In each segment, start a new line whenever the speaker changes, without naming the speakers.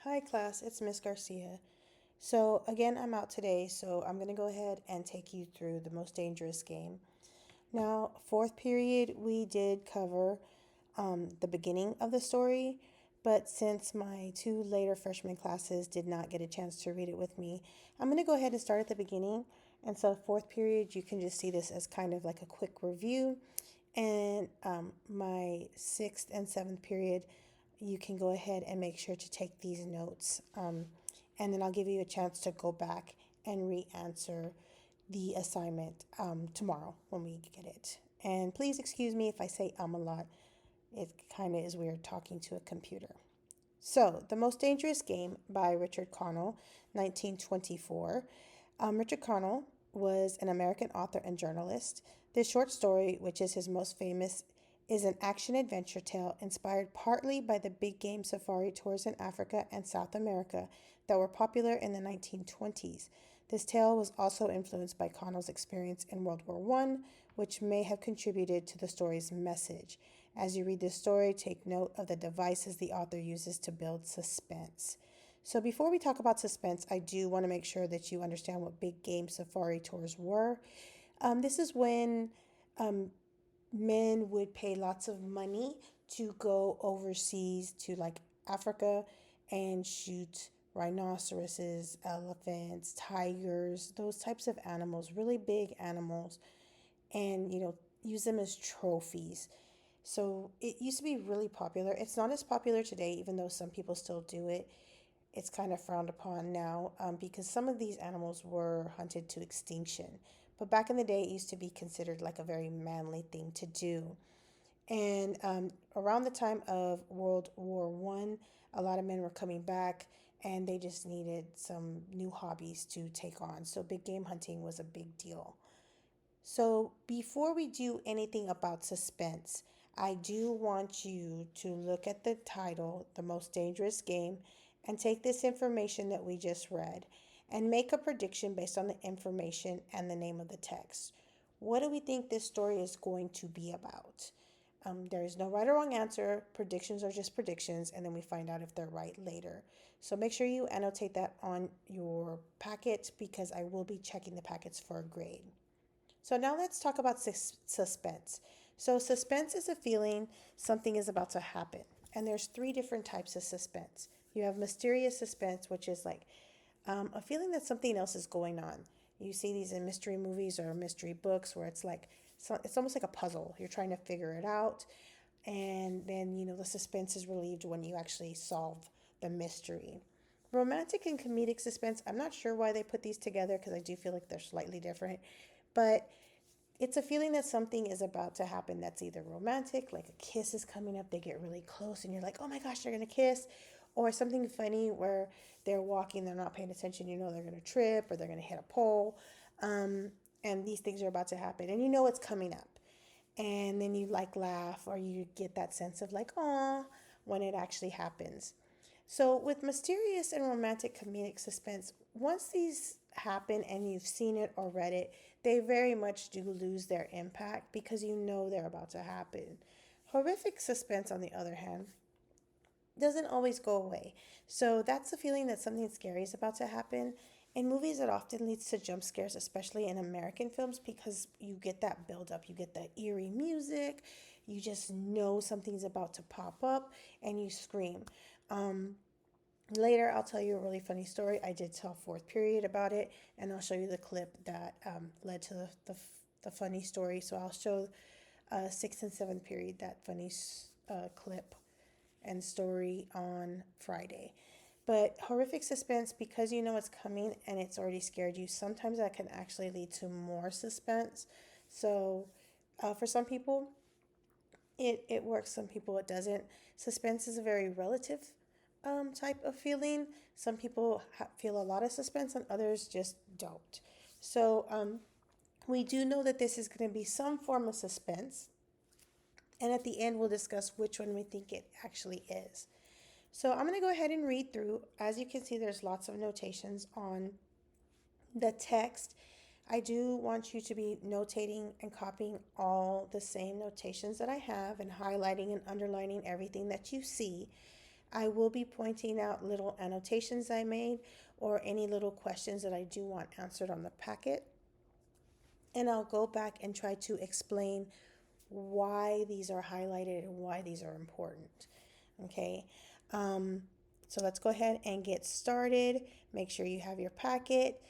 Hi class, it's Miss Garcia. So again, I'm out today, so I'm going to go ahead and take you through the most dangerous game. Now, fourth period, we did cover the beginning of the story, but since my two later freshman classes did not get a chance to read it with me, I'm going to go ahead and start at the beginning. And so, fourth period, you can just see this as kind of like a quick review. And my sixth and seventh period, you can go ahead and make sure to take these notes. And then I'll give you a chance to go back and re answer the assignment tomorrow when we get it. And please excuse me if I say a lot. It kind of is weird talking to a computer. So, The Most Dangerous Game by Richard Connell, 1924. Richard Connell was an American author and journalist. This short story, which is his most famous, is an action adventure tale inspired partly by the big game safari tours in Africa and South America that were popular in the 1920s. This tale was also influenced by Connell's experience in World War I, which may have contributed to the story's message. As you read this story, take note of the devices the author uses to build suspense. So, before we talk about suspense, I do want to make sure that you understand what big game safari tours were. This is when men would pay lots of money to go overseas to like Africa and shoot rhinoceroses, elephants, tigers, those types of animals, really big animals, and use them as trophies. So it used to be really popular. It's not as popular today, even though some people still do it. It's kind of frowned upon now because some of these animals were hunted to extinction. But back in the day, it used to be considered like a very manly thing to do. And around the time of World War One, a lot of men were coming back and they just needed some new hobbies to take on. So big game hunting was a big deal. So, before we do anything about suspense, I do want you to look at the title, The Most Dangerous Game, and take this information that we just read and make a prediction based on the information and the name of the text. What do we think this story is going to be about? There is no right or wrong answer. Predictions are just predictions, and then we find out if they're right later. So make sure you annotate that on your packet because I will be checking the packets for a grade. So now let's talk about suspense. So suspense is a feeling something is about to happen. And there's three different types of suspense. You have mysterious suspense, which is like a feeling that something else is going on. You see these in mystery movies or mystery books where it's like, so it's almost like a puzzle. You're trying to figure it out. And then, the suspense is relieved when you actually solve the mystery. Romantic and comedic suspense, I'm not sure why they put these together because I do feel like they're slightly different. But it's a feeling that something is about to happen that's either romantic, like a kiss is coming up, they get really close, and you're like, oh my gosh, they're gonna kiss. Or something funny where they're walking, they're not paying attention, they're gonna trip or they're gonna hit a pole. And these things are about to happen, and it's coming up. And then you like laugh or you get that sense of like, aw, when it actually happens. So, with mysterious and romantic comedic suspense, once these happen and you've seen it or read it, they very much do lose their impact because they're about to happen. Horrific suspense, on the other hand, doesn't always go away. So, that's the feeling that something scary is about to happen. In movies, it often leads to jump scares, especially in American films, because you get that build up, you get that eerie music, you just know something's about to pop up, and you scream. Later, I'll tell you a really funny story. I did tell fourth period about it, and I'll show you the clip that led to the funny story. So I'll show sixth and seventh period that funny clip and story on Friday. But horrific suspense, because you know it's coming and it's already scared you, sometimes that can actually lead to more suspense. So for some people, it works, some people it doesn't. Suspense is a very relative type of feeling. Some people feel a lot of suspense and others just don't. So we do know that this is going to be some form of suspense. And at the end, we'll discuss which one we think it actually is. So I'm going to go ahead and read through. As you can see, there's lots of notations on the text. I do want you to be notating and copying all the same notations that I have and highlighting and underlining everything that you see. I will be pointing out little annotations I made or any little questions that I do want answered on the packet. And I'll go back and try to explain why these are highlighted and why these are important. Okay, so let's go ahead and get started. Make sure you have your packet.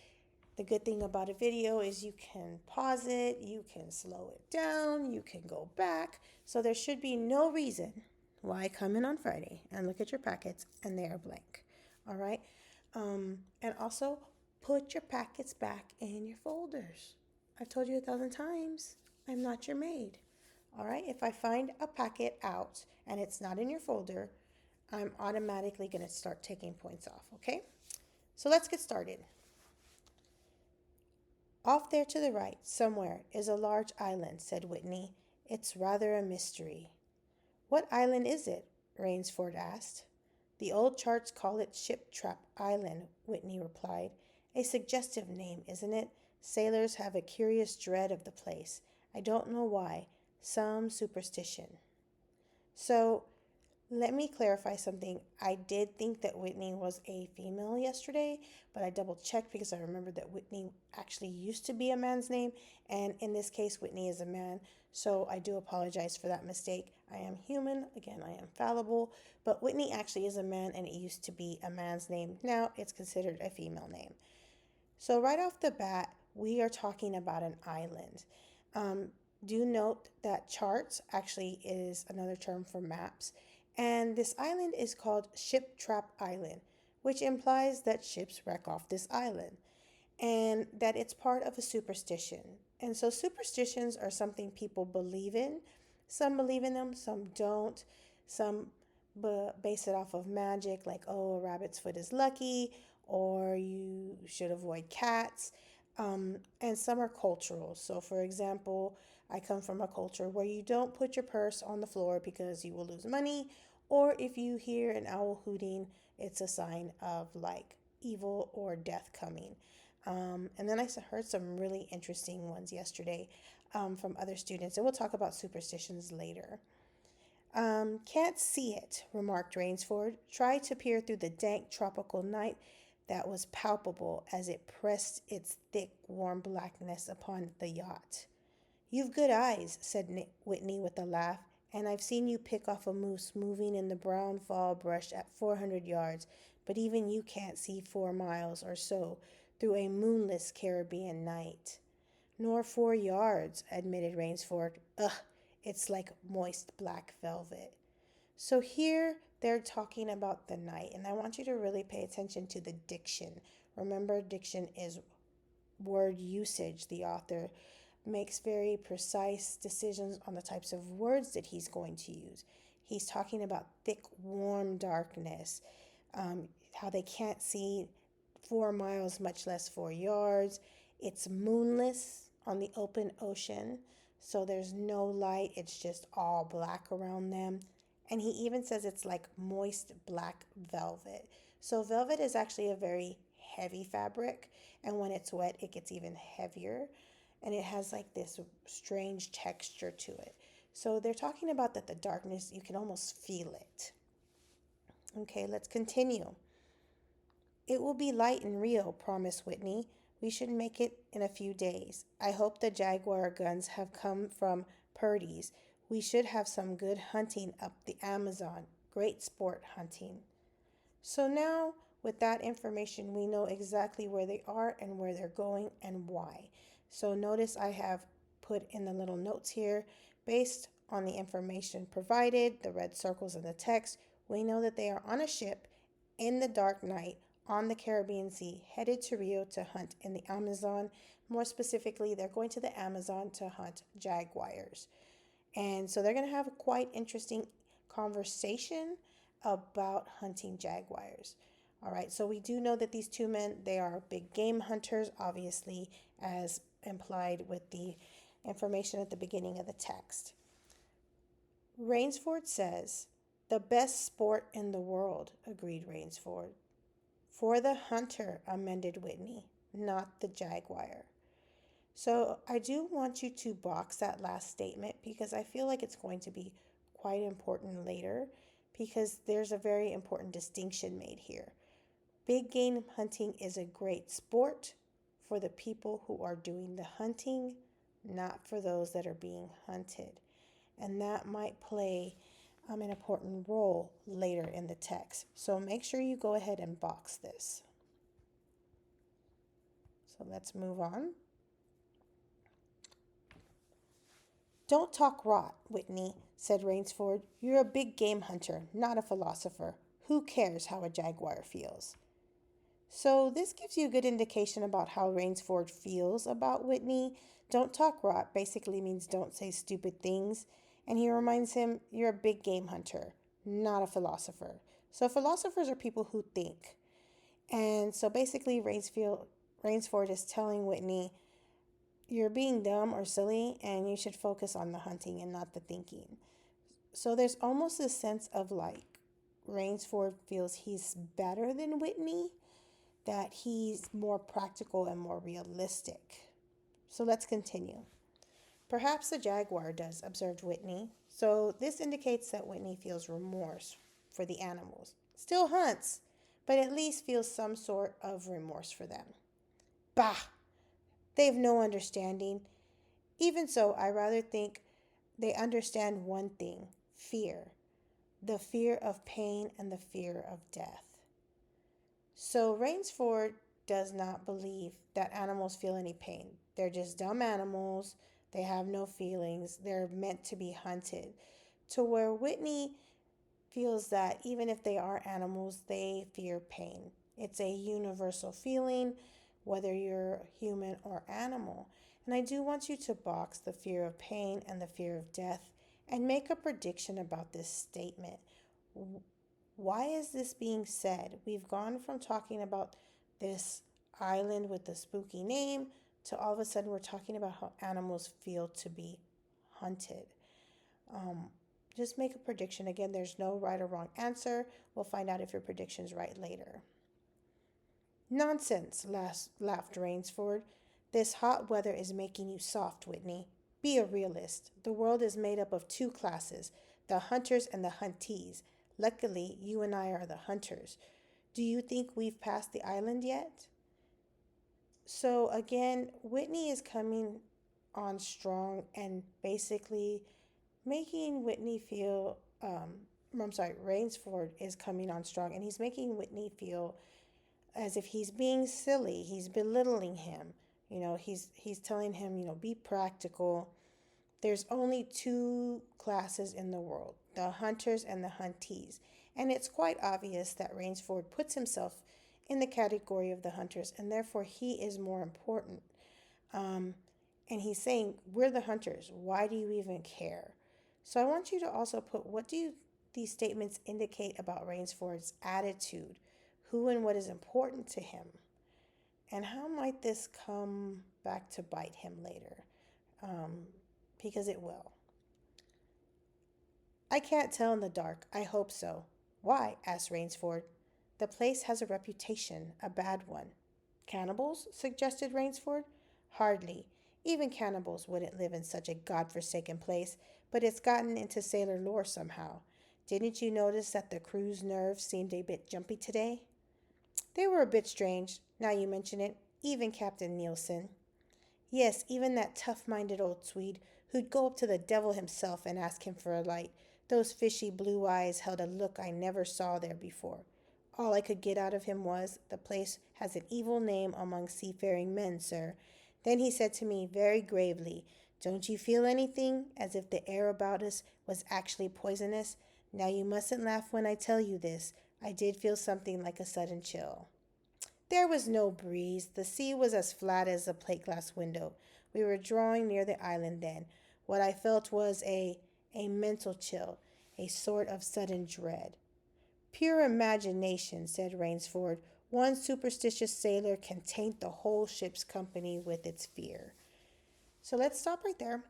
The good thing about a video is you can pause it, you can slow it down, you can go back. So there should be no reason why come in on Friday and look at your packets and they are blank. All right. And also put your packets back in your folders. I've told you 1,000 times, I'm not your maid. All right. If I find a packet out and it's not in your folder, I'm automatically going to start taking points off. Okay. So let's get started. Off there to the right, somewhere, is a large island, said Whitney. It's rather a mystery. What island is it? Rainsford asked. The old charts call it Ship Trap Island, Whitney replied. A suggestive name, isn't it? Sailors have a curious dread of the place. I don't know why. Some superstition. So, let me clarify something. I did think that Whitney was a female yesterday, but I double checked because I remembered that Whitney actually used to be a man's name, and in this case, Whitney is a man. So I do apologize for that mistake. I am human. Again, I am fallible, but Whitney actually is a man, and it used to be a man's name. Now it's considered a female name. So right off the bat, we are talking about an island. Um, do note that charts actually is another term for maps. And this island is called Ship Trap Island, which implies that ships wreck off this island and that it's part of a superstition. And so superstitions are something people believe in. Some believe in them, some don't. Some base it off of magic, like, oh, a rabbit's foot is lucky, or you should avoid cats. And some are cultural. So, for example, I come from a culture where you don't put your purse on the floor because you will lose money, or if you hear an owl hooting, it's a sign of like evil or death coming. And then I heard some really interesting ones yesterday from other students, and we'll talk about superstitions later. Can't see it, remarked Rainsford. Tried to peer through the dank tropical night that was palpable as it pressed its thick, warm blackness upon the yacht. You've good eyes, said Whitney with a laugh, and I've seen you pick off a moose moving in the brown fall brush at 400 yards, but even you can't see 4 miles or so through a moonless Caribbean night. Nor 4 yards, admitted Rainsford. Ugh, it's like moist black velvet. So here they're talking about the night, and I want you to really pay attention to the diction. Remember, diction is word usage. The author makes very precise decisions on the types of words that he's going to use. He's talking about thick, warm darkness, how they can't see 4 miles, much less 4 yards. It's moonless on the open ocean, so there's no light. It's just all black around them. And he even says it's like moist black velvet. So velvet is actually a very heavy fabric, and when it's wet, it gets even heavier, and it has like this strange texture to it. So they're talking about that the darkness, you can almost feel it. Okay, let's continue. It will be light and real, promised Whitney. We should make it in a few days. I hope the Jaguar guns have come from Purdy's. We should have some good hunting up the Amazon. Great sport hunting. So now, with that information, we know exactly where they are and where they're going and why. So notice I have put in the little notes here, based on the information provided, the red circles in the text, we know that they are on a ship in the dark night on the Caribbean Sea, headed to Rio to hunt in the Amazon. More specifically, they're going to the Amazon to hunt jaguars. And so they're going to have a quite interesting conversation about hunting jaguars. All right, so we do know that these two men, they are big game hunters, obviously, as implied with the information at the beginning of the text. Rainsford says, the best sport in the world, agreed Rainsford. For the hunter, amended Whitney, not the jaguar. So I do want you to box that last statement because I feel like it's going to be quite important later, because there's a very important distinction made here. Big game hunting is a great sport for the people who are doing the hunting, not for those that are being hunted. And that might play an important role later in the text. So make sure you go ahead and box this. So let's move on. Don't talk rot, Whitney, said Rainsford. You're a big game hunter, not a philosopher. Who cares how a jaguar feels? So this gives you a good indication about how Rainsford feels about Whitney. Don't talk rot basically means don't say stupid things. And he reminds him, you're a big game hunter, not a philosopher. So philosophers are people who think. And so basically Rainsford is telling Whitney, you're being dumb or silly and you should focus on the hunting and not the thinking. So there's almost a sense of like Rainsford feels he's better than Whitney, that he's more practical and more realistic. So let's continue. Perhaps the jaguar does, observed Whitney. So this indicates that Whitney feels remorse for the animals. Still hunts, but at least feels some sort of remorse for them. Bah! They've no understanding. Even so, I rather think they understand one thing: fear. The fear of pain and the fear of death. So Rainsford does not believe that animals feel any pain. They're just dumb animals. They have no feelings. They're meant to be hunted. To where Whitney feels that even if they are animals, they fear pain. It's a universal feeling, whether you're human or animal. And I do want you to box the fear of pain and the fear of death and make a prediction about this statement. Why is this being said? We've gone from talking about this island with the spooky name to all of a sudden we're talking about how animals feel to be hunted. Just make a prediction. Again, there's no right or wrong answer. We'll find out if your prediction's right later. Nonsense, laughed Rainsford. This hot weather is making you soft, Whitney. Be a realist. The world is made up of two classes, the hunters and the huntees. Luckily, you and I are the hunters. Do you think we've passed the island yet? So again, Whitney is coming on strong and basically making Whitney feel, Rainsford is coming on strong and he's making Whitney feel as if he's being silly. He's belittling him. He's telling him, be practical. There's only two classes in the world, the hunters and the huntees. And it's quite obvious that Rainsford puts himself in the category of the hunters, and therefore he is more important. And he's saying, we're the hunters. Why do you even care? So I want you to also put, what do these statements indicate about Rainsford's attitude? Who and what is important to him? And how might this come back to bite him later? Because it will. I can't tell in the dark. I hope so. Why? Asked Rainsford. The place has a reputation, a bad one. Cannibals? Suggested Rainsford. Hardly. Even cannibals wouldn't live in such a godforsaken place, but it's gotten into sailor lore somehow. Didn't you notice that the crew's nerves seemed a bit jumpy today? They were a bit strange, now you mention it, even Captain Nielsen. Yes, even that tough-minded old Swede who'd go up to the devil himself and ask him for a light. Those fishy blue eyes held a look I never saw there before. All I could get out of him was, the place has an evil name among seafaring men, sir. Then he said to me very gravely, don't you feel anything, as if the air about us was actually poisonous? Now you mustn't laugh when I tell you this. I did feel something like a sudden chill. There was no breeze. The sea was as flat as a plate glass window. We were drawing near the island then. What I felt was a mental chill, a sort of sudden dread. Pure imagination, said Rainsford. One superstitious sailor can taint the whole ship's company with its fear. So let's stop right there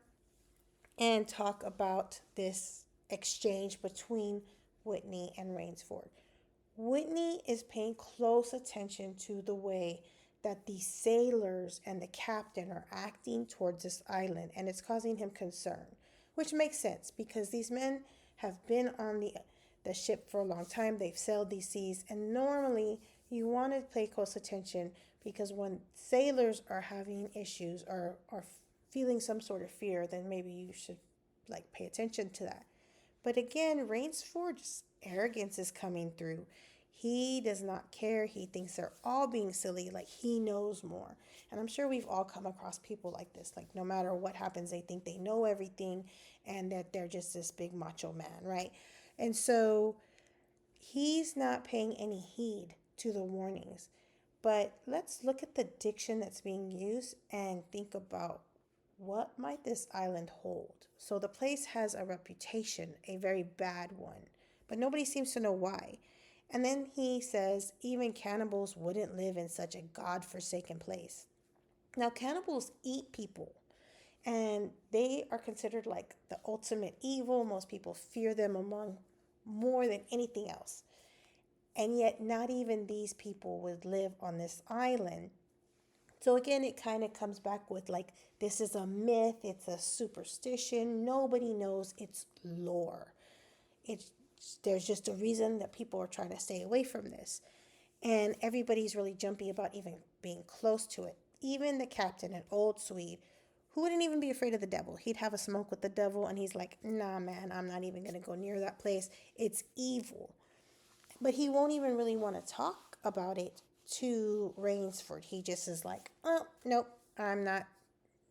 and talk about this exchange between Whitney and Rainsford. Whitney is paying close attention to the way that the sailors and the captain are acting towards this island, and it's causing him concern, which makes sense because these men have been on the ship for a long time. They've sailed these seas, and normally you want to pay close attention because when sailors are having issues or are feeling some sort of fear, then maybe you should like pay attention to that. But again, Rainsford's arrogance is coming through. He does not care. He thinks they're all being silly, like he knows more. And I'm sure we've all come across people like this. Like, no matter what happens, they think they know everything and that they're just this big macho man, right? And so he's not paying any heed to the warnings. But let's look at the diction that's being used and think about what might this island hold. So the place has a reputation, a very bad one, but nobody seems to know why. And then he says even cannibals wouldn't live in such a god-forsaken place. Now, cannibals eat people, and they are considered like the ultimate evil. Most people fear them among more than anything else. And yet, not even these people would live on this island. So, again, it kind of comes back with like, this is a myth, it's a superstition. Nobody knows, it's lore. It's, there's just a reason that people are trying to stay away from this. And everybody's really jumpy about even being close to it. Even the captain, an old Swede, who wouldn't even be afraid of the devil. He'd have a smoke with the devil, and he's like, nah, man, I'm not even going to go near that place. It's evil. But he won't even really want to talk about it to Rainsford. He just is like, oh, nope, I'm not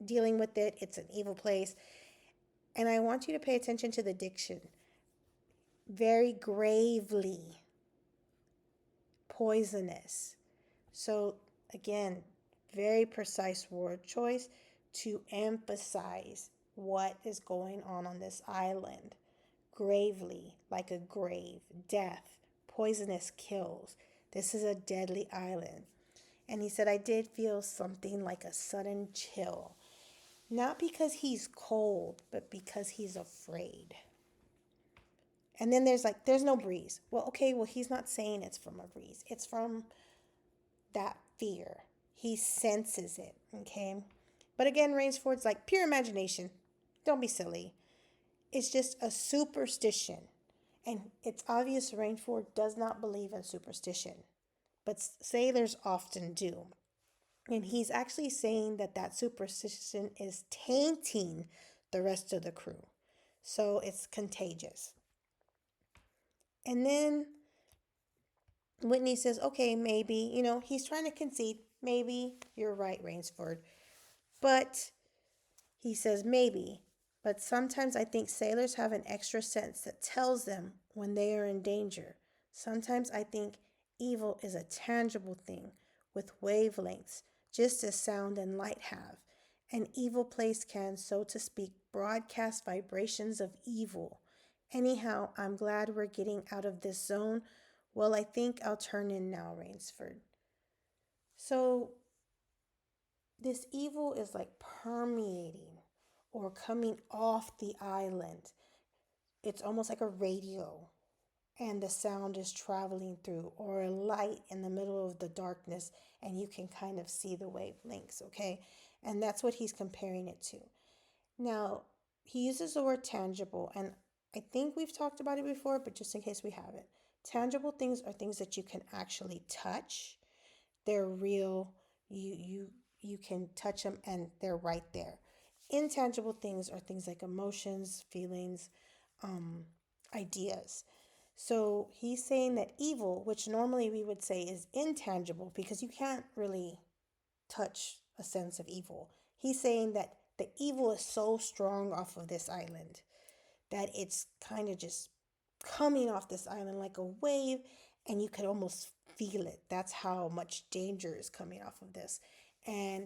dealing with it. It's an evil place. And I want you to pay attention to the diction. Very gravely poisonous. So, again, very precise word choice to emphasize what is going on this island. Gravely, like a grave, death, poisonous kills. This is a deadly island. And he said, I did feel something like a sudden chill. Not because he's cold, but because he's afraid. And then there's no breeze. Well, okay, well, he's not saying it's from a breeze. It's from that fear. He senses it, okay? But again, Rainsford's like, pure imagination. Don't be silly. It's just a superstition. And it's obvious Rainsford does not believe in superstition. But sailors often do. And he's actually saying that that superstition is tainting the rest of the crew. So it's contagious. And then Whitney says, okay, maybe, he's trying to concede. Maybe you're right, Rainsford. But he says, maybe. But sometimes I think sailors have an extra sense that tells them when they are in danger. Sometimes I think evil is a tangible thing with wavelengths, just as sound and light have. An evil place can, so to speak, broadcast vibrations of evil. Anyhow, I'm glad we're getting out of this zone. Well, I think I'll turn in now, Rainsford. So this evil is like permeating or coming off the island. It's almost like a radio, and the sound is traveling through, or a light in the middle of the darkness, and you can kind of see the wavelengths, okay? And that's what he's comparing it to. Now, he uses the word tangible, and I think we've talked about it before, but just in case we haven't. Tangible things are things that you can actually touch. They're real. You can touch them and they're right there. Intangible things are things like emotions, feelings, ideas. So he's saying that evil, which normally we would say is intangible because you can't really touch a sense of evil. He's saying that the evil is so strong off of this island that it's kind of just coming off this island like a wave, and you could almost feel it. That's how much danger is coming off of this. And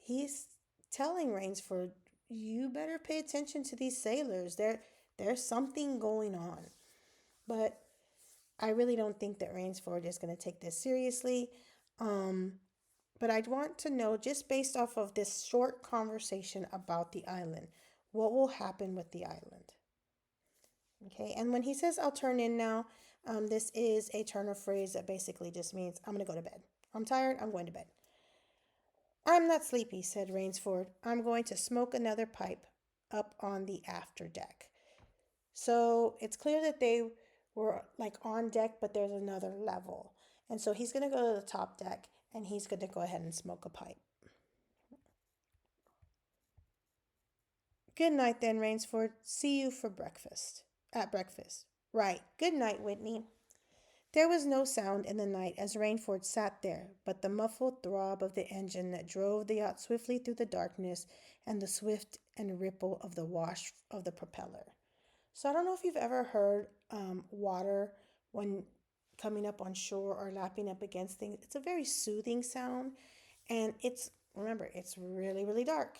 he's telling Rainsford, you better pay attention to these sailors. There's something going on. But I really don't think that Rainsford is going to take this seriously. But I'd want to know, just based off of this short conversation about the island, what will happen with the island? Okay, and when he says I'll turn in now, this is a turn of phrase that basically just means I'm going to go to bed. I'm tired, I'm going to bed. I'm not sleepy, said Rainsford. I'm going to smoke another pipe up on the after deck. So it's clear that they we're like on deck, but there's another level. And so he's going to go to the top deck and he's going to go ahead and smoke a pipe. Good night then, Rainsford. See you for breakfast. At breakfast. Right. Good night, Whitney. There was no sound in the night as Rainford sat there, but the muffled throb of the engine that drove the yacht swiftly through the darkness and the swift and ripple of the wash of the propeller. So I don't know if you've ever heard water when coming up on shore or lapping up against things. It's a very soothing sound, and remember it's really really dark.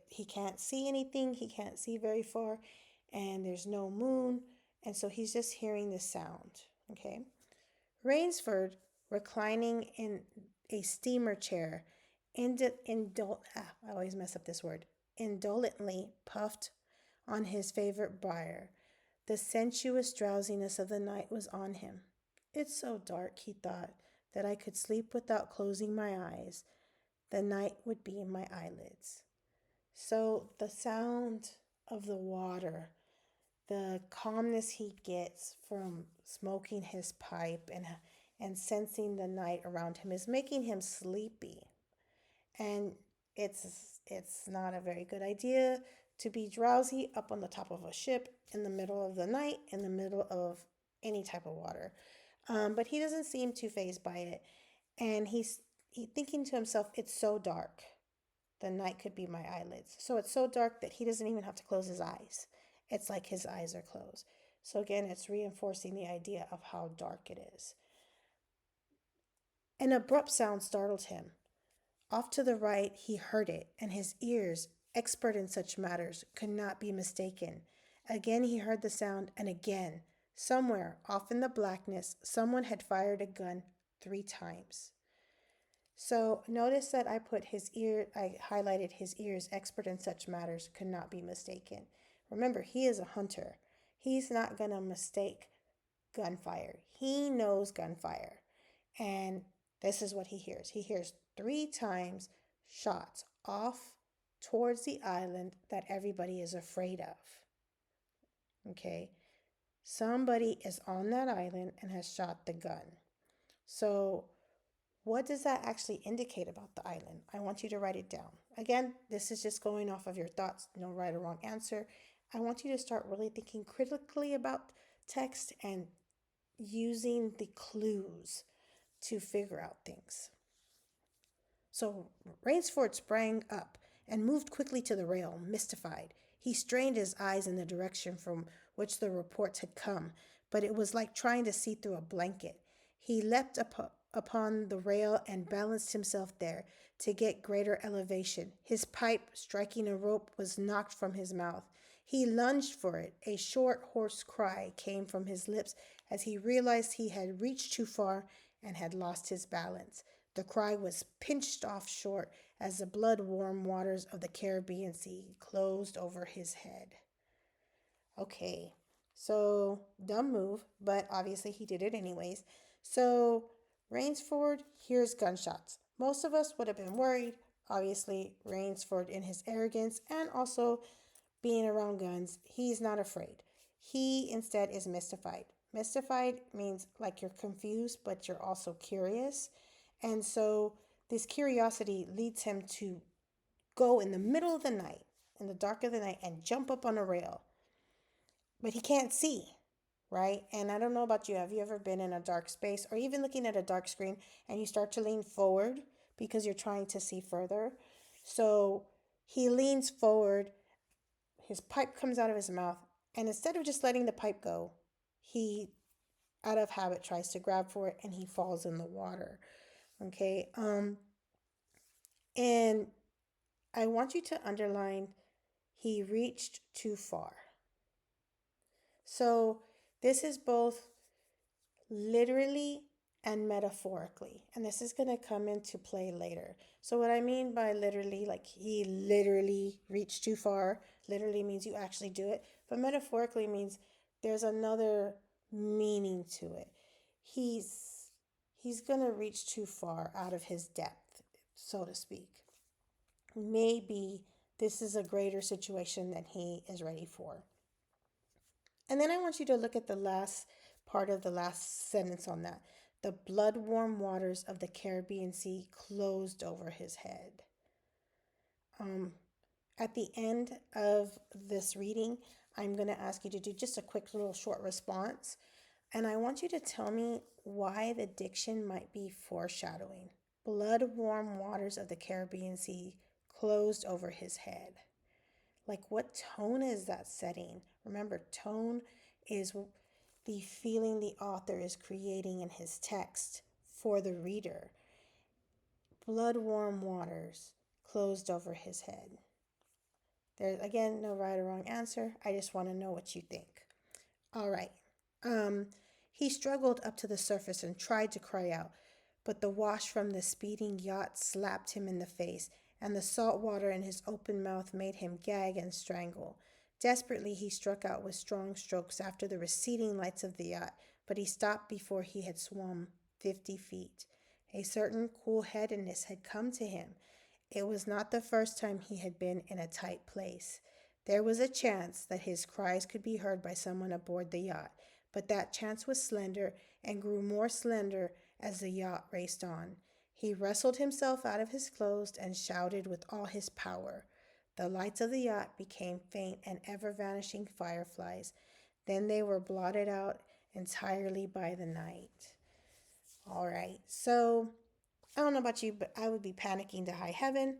He can't see anything. He can't see very far, and there's no moon, and so he's just hearing the sound. Okay. Rainsford, reclining in a steamer chair, I always mess up this word, indolently puffed on his favorite briar. The sensuous drowsiness of the night was on him. It's so dark, he thought, that I could sleep without closing my eyes. The night would be in my eyelids. So the sound of the water, the calmness he gets from smoking his pipe and sensing the night around him is making him sleepy. And it's not a very good idea to be drowsy up on the top of a ship in the middle of the night, in the middle of any type of water. But he doesn't seem too fazed by it, and he's thinking to himself, "It's so dark. The night could be my eyelids." So it's so dark that he doesn't even have to close his eyes. It's like his eyes are closed. So again, it's reinforcing the idea of how dark it is. An abrupt sound startled him. Off to the right, he heard it, and his ears, expert in such matters, could not be mistaken. Again he heard the sound, and again, somewhere off in the blackness, someone had fired a gun 3 times. So notice that I highlighted his ears, expert in such matters, could not be mistaken. Remember, he is a hunter. He's not going to mistake gunfire. He knows gunfire. And this is what he hears. He hears 3 times shots off towards the island that everybody is afraid of. Okay? Somebody is on that island and has shot the gun. So, what does that actually indicate about the island? I want you to write it down. Again, this is just going off of your thoughts, no right or wrong answer. I want you to start really thinking critically about text and using the clues to figure out things. So Rainsford sprang up and moved quickly to the rail, mystified. He strained his eyes in the direction from which the reports had come, but it was like trying to see through a blanket. He leapt upon the rail and balanced himself there to get greater elevation. His pipe, striking a rope, was knocked from his mouth. He lunged for it. A short, hoarse cry came from his lips as he realized he had reached too far and had lost his balance. The cry was pinched off short as the blood-warm waters of the Caribbean Sea closed over his head. Okay, so dumb move, but obviously he did it anyways. So Rainsford hears gunshots. Most of us would have been worried. Obviously, Rainsford, in his arrogance and also being around guns, he's not afraid. He instead is mystified. Mystified means like you're confused, but you're also curious. And so this curiosity leads him to go in the middle of the night, in the dark of the night, and jump up on a rail. But he can't see, right? And I don't know about you. Have you ever been in a dark space or even looking at a dark screen and you start to lean forward because you're trying to see further? So he leans forward, his pipe comes out of his mouth, and instead of just letting the pipe go, he, out of habit, tries to grab for it and he falls in the water. Okay. And I want you to underline he reached too far. So this is both literally and metaphorically. And this is going to come into play later. So, what I mean by literally, like he literally reached too far, literally means you actually do it. But metaphorically means there's another meaning to it. He's going to reach too far out of his depth, so to speak. Maybe this is a greater situation than he is ready for. And then I want you to look at the last part of the last sentence on that. The blood warm waters of the Caribbean Sea closed over his head. Um, at the end of this reading, I'm going to ask you to do just a quick little short response. And I want you to tell me why the diction might be foreshadowing. Blood warm waters of the Caribbean Sea closed over his head. Like, what tone is that setting? Remember, tone is the feeling the author is creating in his text for the reader. Blood warm waters closed over his head. There's, again, no right or wrong answer. I just want to know what you think. All right. Um, he struggled up to the surface and tried to cry out, but the wash from the speeding yacht slapped him in the face, and the salt water in his open mouth made him gag and strangle. Desperately, he struck out with strong strokes after the receding lights of the yacht, but he stopped before he had swum 50 feet. A certain cool headedness had come to him. It was not the first time he had been in a tight place. There was a chance that his cries could be heard by someone aboard the yacht, but that chance was slender and grew more slender as the yacht raced on. He wrestled himself out of his clothes and shouted with all his power. The lights of the yacht became faint and ever vanishing fireflies. Then they were blotted out entirely by the night. All right, so I don't know about you, but I would be panicking to high heaven.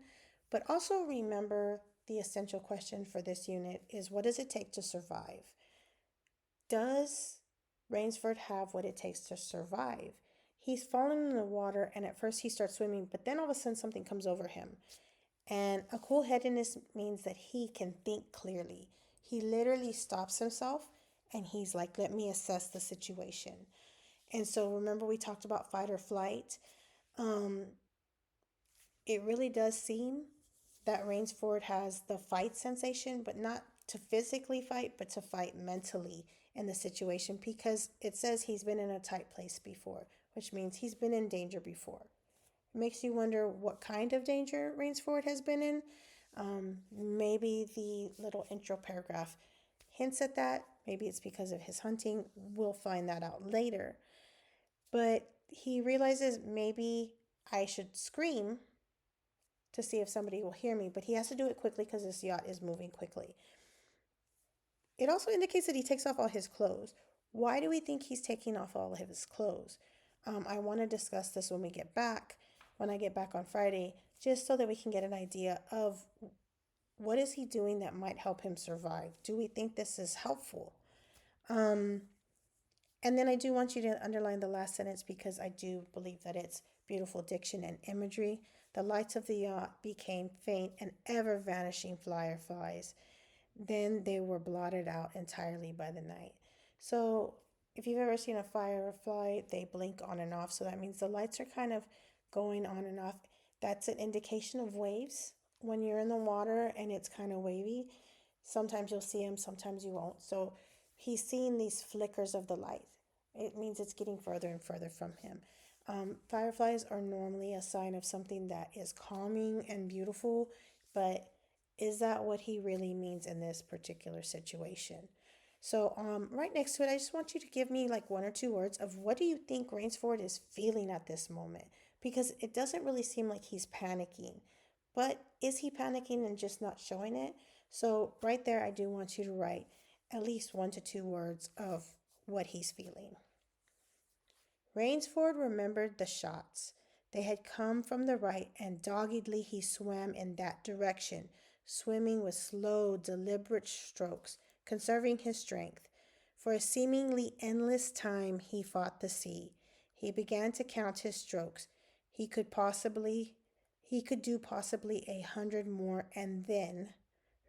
But also remember the essential question for this unit is, what does it take to survive? Does Rainsford have what it takes to survive? He's falling in the water, and at first he starts swimming, but then all of a sudden something comes over him. And a cool headedness means that he can think clearly. He literally stops himself and he's like, let me assess the situation. And so remember, we talked about fight or flight. Um, it really does seem that Rainsford has the fight sensation, but not to physically fight, but to fight mentally in the situation, because it says he's been in a tight place before, which means he's been in danger before. It makes you wonder what kind of danger Rainsford has been in. Maybe the little intro paragraph hints at that. Maybe it's because of his hunting. We'll find that out later. But he realizes maybe I should scream to see if somebody will hear me, but he has to do it quickly because this yacht is moving quickly. It also indicates that he takes off all his clothes. Why do we think he's taking off all of his clothes? I want to discuss this when I get back on Friday, just so that we can get an idea of what is he doing that might help him survive. Do we think this is helpful? Um, and then I do want you to underline the last sentence because I do believe that it's beautiful diction and imagery. The lights of the yacht became faint and ever vanishing fireflies. Then they were blotted out entirely by the night. So, if you've ever seen a firefly, they blink on and off. So that means the lights are kind of going on and off. That's an indication of waves. When you're in the water and it's kind of wavy, sometimes you'll see them, sometimes you won't. So, he's seeing these flickers of the light. It means it's getting further and further from him. Fireflies are normally a sign of something that is calming and beautiful, but is that what he really means in this particular situation? So, right next to it, I just want you to give me like one or two words of what do you think Rainsford is feeling at this moment? Because it doesn't really seem like he's panicking. But is he panicking and just not showing it? So, right there, I do want you to write at least one to two words of what he's feeling. Rainsford remembered the shots. They had come from the right, and doggedly he swam in that direction, swimming with slow, deliberate strokes, conserving his strength. For a seemingly endless time he fought the sea. He began to count his strokes. He could do possibly 100 more, and then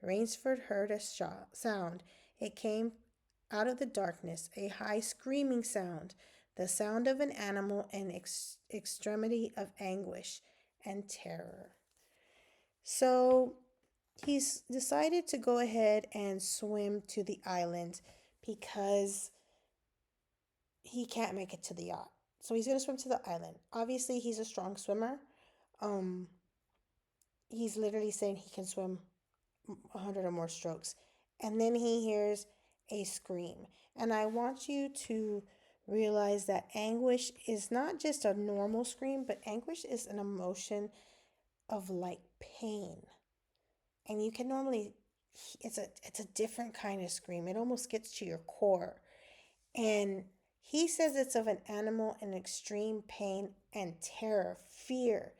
Rainsford heard a sound. It came out of the darkness, a high screaming sound, the sound of an animal in extremity of anguish and terror. So he's decided to go ahead and swim to the island because he can't make it to the yacht. So he's going to swim to the island. Obviously, he's a strong swimmer. Um, he's literally saying he can swim 100 or more strokes. And then he hears a scream. And I want you to realize that anguish is not just a normal scream, but anguish is an emotion of like pain. And you can normally, it's a different kind of scream. It almost gets to your core. And he says it's of an animal in extreme pain and terror, fear.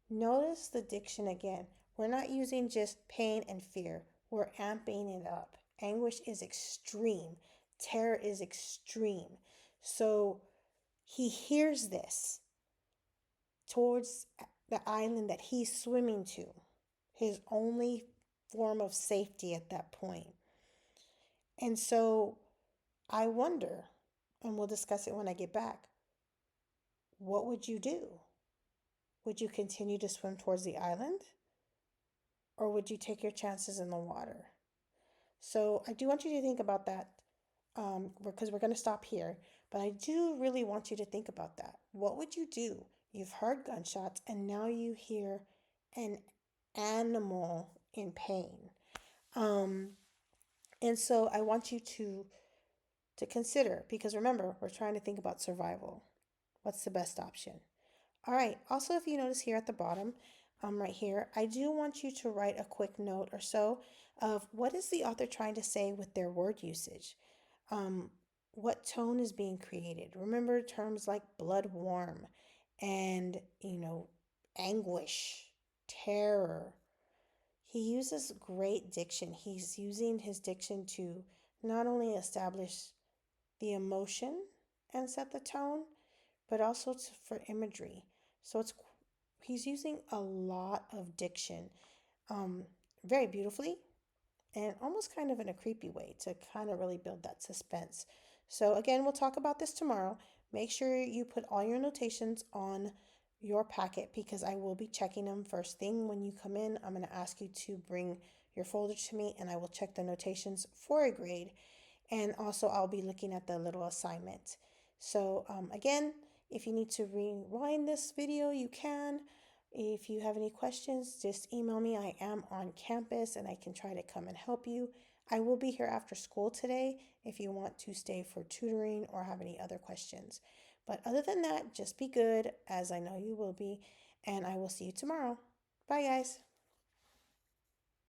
Notice the diction again. We're not using just pain and fear, we're amping it up. Anguish is extreme, terror is extreme. So he hears this towards the island that he's swimming to, his only form of safety at that point. And so I wonder, and we'll discuss it when I get back, what would you do? Would you continue to swim towards the island? Or would you take your chances in the water? So I do want you to think about that because we're going to stop here. But I do really want you to think about that. What would you do? You've heard gunshots and now you hear an animal in pain. Um, and so I want you to consider, because remember, we're trying to think about survival. What's the best option? All right. Also, if you notice here at the bottom, right here, I do want you to write a quick note or so of what is the author trying to say with their word usage. Um, what tone is being created? Remember terms like blood warm and, anguish, terror. He uses great diction. He's using his diction to not only establish the emotion and set the tone, but also for imagery. So he's using a lot of diction, um, very beautifully, and almost kind of in a creepy way to kind of really build that suspense. So again, we'll talk about this tomorrow. Make sure you put all your notations on your packet because I will be checking them first thing when you come in. I'm going to ask you to bring your folder to me and I will check the notations for a grade. And also I'll be looking at the little assignment. So again, if you need to rewind this video, you can. If you have any questions, just email me. I am on campus and I can try to come and help you. I will be here after school today if you want to stay for tutoring or have any other questions. But other than that, just be good, as I know you will be, and I will see you tomorrow. Bye, guys.